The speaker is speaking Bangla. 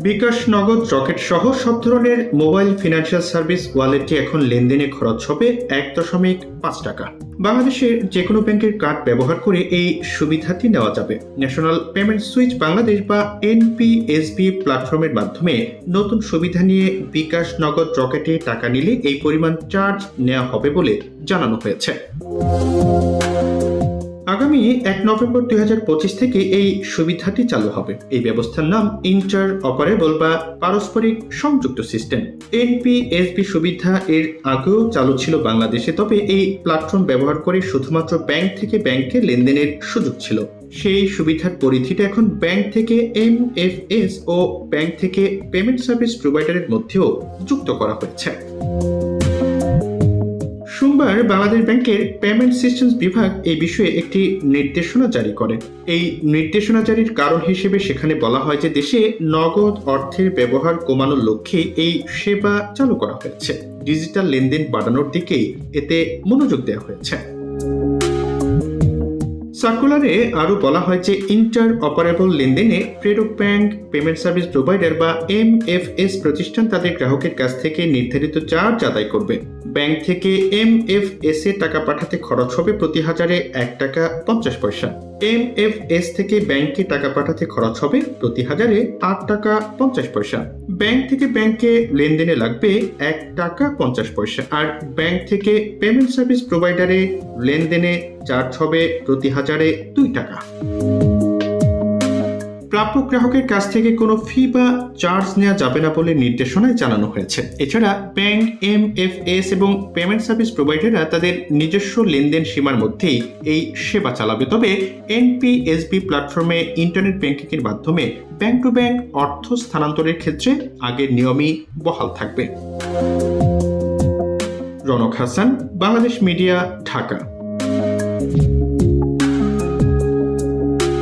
বিকাশ, নগদ, রকেট সহ সব ধরনের মোবাইল ফিনান্সিয়াল সার্ভিস ওয়ালেটে এখন লেনদেনে খরচ হবে 1.5 টাকা। বাংলাদেশের যে কোনো ব্যাংকের কার্ড ব্যবহার করে এই সুবিধাটি নেওয়া যাবে। ন্যাশনাল পেমেন্ট সুইচ বাংলাদেশ বা এনপিএসবি প্ল্যাটফর্মের মাধ্যমে নতুন সুবিধা নিয়ে বিকাশ, নগদ, রকেটে টাকা নিলে এই পরিমাণ চার্জ নেওয়া হবে বলে জানানো হয়েছে। আগামী 1 নভেম্বর 2025 থেকে এই সুবিধাটি চালু হবে। এই ব্যবস্থার নাম ইন্টার অপারেবল বা পারস্পরিক সংযুক্ত সিস্টেম। এনপিএসবি সুবিধা এর আগেও চালু ছিল বাংলাদেশে, তবে এই প্ল্যাটফর্ম ব্যবহার করে শুধুমাত্র ব্যাংক থেকে ব্যাংকে লেনদেনের সুযোগ ছিল। সেই সুবিধার পরিধিটা এখন ব্যাংক থেকে এমএফএস ও ব্যাংক থেকে পেমেন্ট সার্ভিস প্রোভাইডারের মধ্যেও যুক্ত করা হয়েছে। সোমবার বাংলাদেশ ব্যাংকের পেমেন্ট সিস্টেমস বিভাগ এই বিষয়ে একটি নির্দেশনা জারি করে। এই নির্দেশনা জারির কারণ হিসেবে সেখানে বলা হয় যে দেশে নগদ অর্থের ব্যবহার কমানোর লক্ষ্যে এই সেবা চালু করা হয়েছে। ডিজিটাল লেনদেন বাড়ানোর দিকেই এতে মনোযোগ দেওয়া হয়েছে। সার্কুলারে আরও বলা হয় যে ইন্টার অপারেবল লেনদেনে প্রেরক ব্যাংক, পেমেন্ট সার্ভিস প্রোভাইডার বা এমএফএস প্রতিষ্ঠান তাদের গ্রাহকের কাছ থেকে নির্ধারিত চার্জ আদায় করবে। ব্যাংক থেকে এমএফএস এ টাকা পাঠাতে খরচ হবে প্রতি হাজারে 1 টাকা 50 পয়সা। এমএফএস থেকে ব্যাংকে টাকা পাঠাতে খরচ হবে প্রতি হাজারে 8 টাকা 50 পয়সা। ব্যাংক থেকে ব্যাংকে লেনদেনে লাগবে 1 টাকা 50 পয়সা। আর ব্যাংক থেকে পেমেন্ট সার্ভিস প্রোভাইডারে লেনদেনে চার্জ হবে প্রতি হাজারে 2 টাকা। প্রাপক গ্রাহকের কাছ থেকে কোনো ফি বা চার্জ নেওয়া যাবে না বলে নির্দেশনায় জানানো হয়েছে। এছাড়া ব্যাংক, এমএফএস এবং পেমেন্ট সার্ভিস প্রোভাইডাররা তাদের নিজস্ব লেনদেন সীমার মধ্যেই এই সেবা চালাবে। তবে এনপিএসবি প্ল্যাটফর্মে ইন্টারনেট ব্যাংকিংয়ের মাধ্যমে ব্যাংক টু ব্যাংক অর্থ স্থানান্তরের ক্ষেত্রে আগের নিয়মই বহাল থাকবে। রনক হাসান, বাংলাদেশ মিডিয়া, ঢাকা।